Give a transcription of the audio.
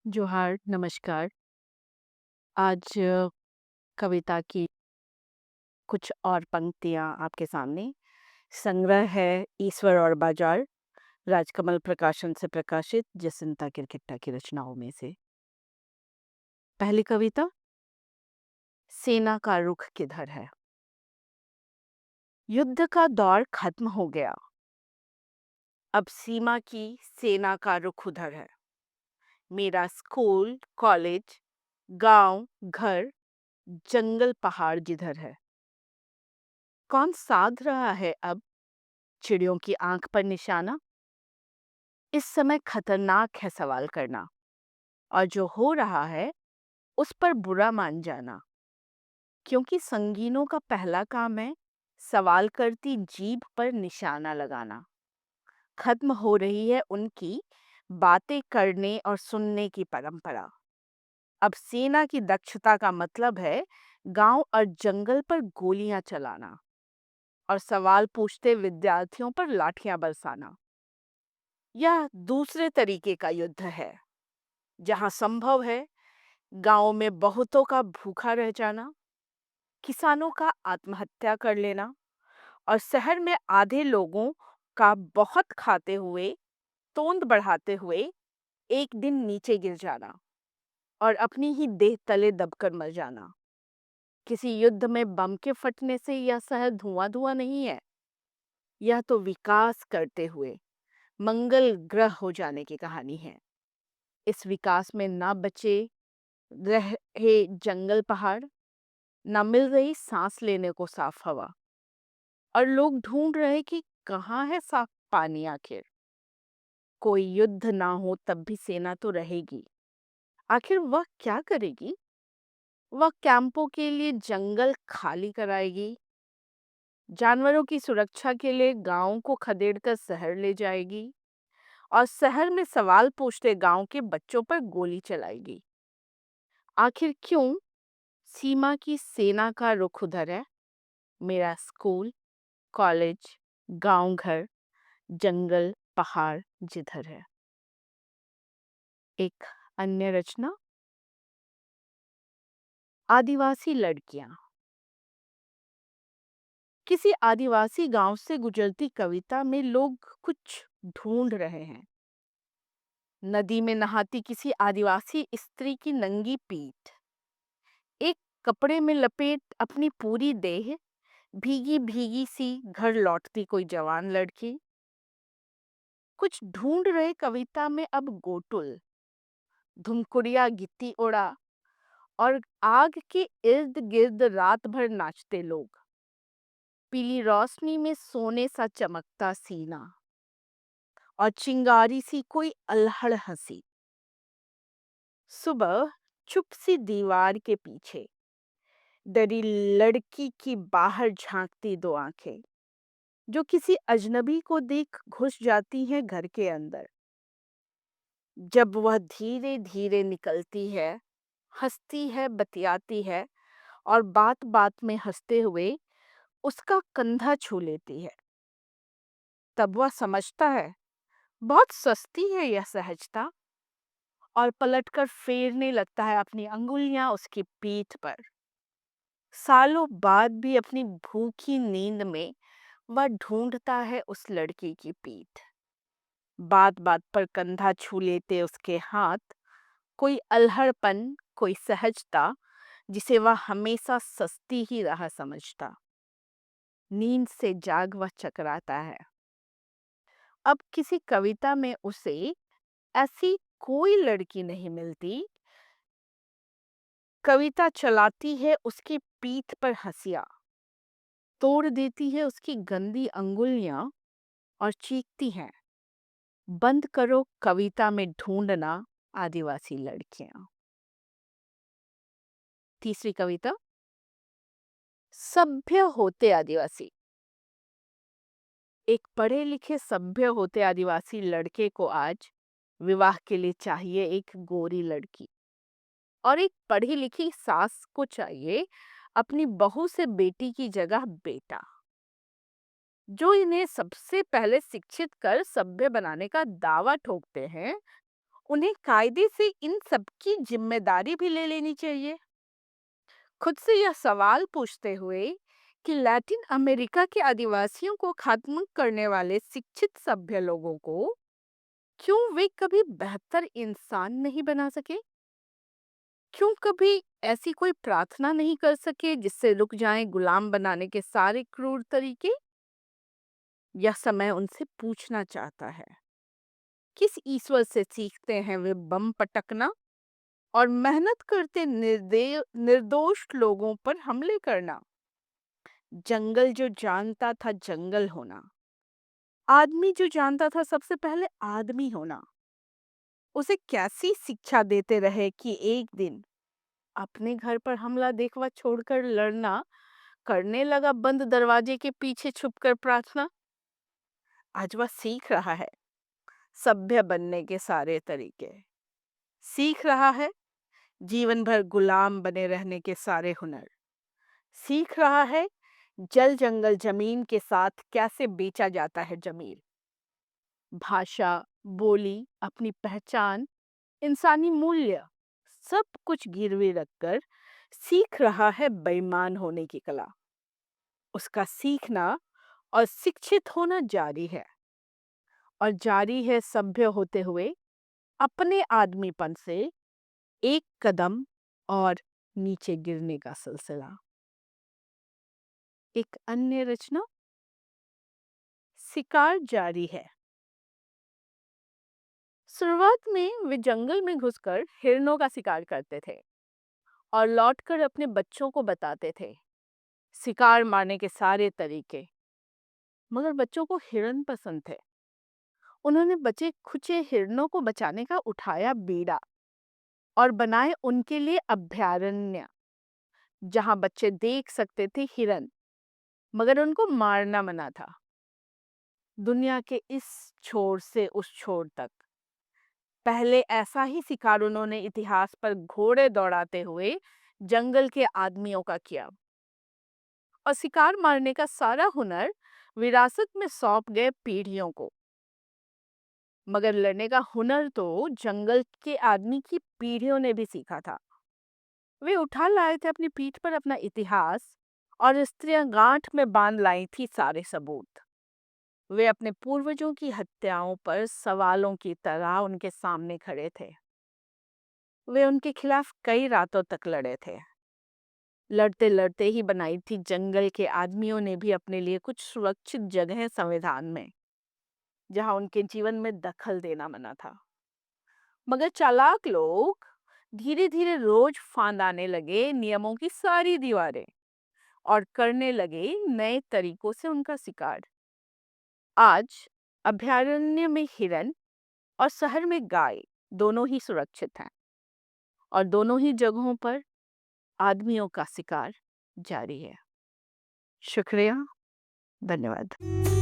जोहार, नमस्कार। आज कविता की कुछ और पंक्तियाँ आपके सामने। संग्रह है ईश्वर और बाजार, राजकमल प्रकाशन से प्रकाशित जसिंता किरकिट्टा की रचनाओं में से। पहली कविता, सेना का रुख किधर है। युद्ध का दौर खत्म हो गया, अब सीमा की सेना का रुख उधर है। मेरा स्कूल, कॉलेज, गांव, घर, जंगल, पहाड़ जिधर है। कौन साध रहा है अब चिड़ियों की आंख पर निशाना। इस समय खतरनाक है सवाल करना, और जो हो रहा है उस पर बुरा मान जाना। क्योंकि संगीनों का पहला काम है सवाल करती जीभ पर निशाना लगाना। खत्म हो रही है उनकी बातें करने और सुनने की परंपरा। अब सेना की दक्षता का मतलब है गांव और जंगल पर गोलियां चलाना और सवाल पूछते विद्यार्थियों पर लाठियां बरसाना। यह दूसरे तरीके का युद्ध है, जहां संभव है गांव में बहुतों का भूखा रह जाना, किसानों का आत्महत्या कर लेना और शहर में आधे लोगों का बहुत खाते हुए, तोंद बढ़ाते हुए एक दिन नीचे गिर जाना और अपनी ही देह तले दबकर मर जाना। किसी युद्ध में बम के फटने से यह शहर धुआं धुआं नहीं है, यह तो विकास करते हुए मंगल ग्रह हो जाने की कहानी है। इस विकास में ना बचे रहे जंगल पहाड़, ना मिल रही सांस लेने को साफ हवा, और लोग ढूंढ रहे कि कहाँ है साफ पानी। आखिर कोई युद्ध ना हो तब भी सेना तो रहेगी। आखिर वह क्या करेगी। वह कैंपों के लिए जंगल खाली कराएगी, जानवरों की सुरक्षा के लिए गांवों को खदेड़कर शहर ले जाएगी और शहर में सवाल पूछते गांव के बच्चों पर गोली चलाएगी। आखिर क्यों सीमा की सेना का रुख उधर है। मेरा स्कूल, कॉलेज, गांव, घर, जंगल, पहाड़ जिधर है। एक अन्य रचना, आदिवासी लड़कियां। किसी आदिवासी गांव से गुजरती कविता में लोग कुछ ढूंढ रहे हैं। नदी में नहाती किसी आदिवासी स्त्री की नंगी पीठ, एक कपड़े में लपेट अपनी पूरी देह, भीगी भीगी सी घर लौटती कोई जवान लड़की। कुछ ढूंढ रहे कविता में अब गोटुल, धुमकुड़िया, गिट्टी ओढ़ा और आग के इर्द गिर्द रात भर नाचते लोग। पीली रोशनी में सोने सा चमकता सीना और चिंगारी सी कोई अल्हड़ हंसी। सुबह चुप सी दीवार के पीछे डरी लड़की की बाहर झांकती दो आंखें, जो किसी अजनबी को देख घुस जाती हैं घर के अंदर। जब वह धीरे धीरे निकलती है, हंसती है, बतियाती है और बात बात में हंसते हुए उसका कंधा छू लेती है, तब वह समझता है बहुत सस्ती है यह सहजता, और पलटकर फेरने लगता है अपनी अंगुलियां उसकी पीठ पर। सालों बाद भी अपनी भूखी नींद में वह ढूंढता है उस लड़की की पीठ। बात बात पर कंधा छू लेते उसके हाथ, कोई अल्हड़पन, कोई सहजता जिसे वह हमेशा सस्ती ही रहा समझता। नींद से जाग वह चकराता है। अब किसी कविता में उसे ऐसी कोई लड़की नहीं मिलती। कविता चलाती है उसकी पीठ पर हंसिया, तोड़ देती है उसकी गंदी अंगुलियां और चीखती हैं, बंद करो कविता में ढूंढना आदिवासी लड़कियां। तीसरी कविता, सभ्य होते आदिवासी। एक पढ़े लिखे सभ्य होते आदिवासी लड़के को आज विवाह के लिए चाहिए एक गोरी लड़की, और एक पढ़ी लिखी सास को चाहिए अपनी बहू से बेटी की जगह बेटा, जो इन्हें सबसे पहले शिक्षित कर सभ्य बनाने का दावा ठोकते हैं उन्हें कायदे से इन सब की जिम्मेदारी भी ले लेनी चाहिए। खुद से यह सवाल पूछते हुए कि लैटिन अमेरिका के आदिवासियों को खत्म करने वाले शिक्षित सभ्य लोगों को क्यों वे कभी बेहतर इंसान नहीं बना सके? क्यों कभी ऐसी कोई प्रार्थना नहीं कर सके जिससे रुक जाएं गुलाम बनाने के सारे क्रूर तरीके? यह समय उनसे पूछना चाहता है, किस ईश्वर से सीखते हैं वे बम पटकना और मेहनत करते निर्दोष लोगों पर हमले करना? जंगल जो जानता था जंगल होना, आदमी जो जानता था सबसे पहले आदमी होना, उसे कैसी शिक्षा देते रहे कि एक दिन अपने घर पर हमला देखवा छोड़कर लड़ना, करने लगा बंद दरवाजे के पीछे छुपकर प्रार्थना। आज वह सीख रहा है सभ्य बनने के सारे तरीके, सीख रहा है जीवन भर गुलाम बने रहने के सारे हुनर, सीख रहा है जल जंगल जमीन के साथ कैसे बेचा जाता है जमीन। भाषा, बोली, अपनी पहचान, इंसानी मूल्य, सब कुछ गिरवी रखकर सीख रहा है बेईमान होने की कला। उसका सीखना और शिक्षित होना जारी है, और जारी है सभ्य होते हुए अपने आदमीपन से एक कदम और नीचे गिरने का सिलसिला। एक अन्य रचना, शिकार जारी है। शुरुआत में वे जंगल में घुसकर हिरणों का शिकार करते थे और लौटकर अपने बच्चों को बताते थे शिकार मारने के सारे तरीके। मगर बच्चों को हिरन पसंद थे। उन्होंने बचे खुचे हिरणों को बचाने का उठाया बीड़ा और बनाए उनके लिए अभयारण्य, जहां बच्चे देख सकते थे हिरन, मगर उनको मारना मना था। दुनिया के इस छोर से उस छोर तक पहले ऐसा ही शिकार उन्होंने इतिहास पर घोड़े दौड़ाते हुए जंगल के आदमियों का किया, और शिकार मारने का सारा हुनर विरासत में सौंप गए पीढ़ियों को। मगर लड़ने का हुनर तो जंगल के आदमी की पीढ़ियों ने भी सीखा था। वे उठा लाए थे अपनी पीठ पर अपना इतिहास, और स्त्रियां गांठ में बांध लाई थी सारे सबूत। वे अपने पूर्वजों की हत्याओं पर सवालों की तरह उनके सामने खड़े थे। वे उनके खिलाफ कई रातों तक लड़े थे। लड़ते लड़ते ही बनाई थी जंगल के आदमियों ने भी अपने लिए कुछ सुरक्षित जगह संविधान में, जहां उनके जीवन में दखल देना मना था। मगर चालाक लोग धीरे धीरे रोज फांदाने लगे नियमों की सारी दीवारें, और करने लगे नए तरीकों से उनका शिकार। आज अभयारण्य में हिरन और शहर में गाय दोनों ही सुरक्षित हैं, और दोनों ही जगहों पर आदमियों का शिकार जारी है। शुक्रिया, धन्यवाद।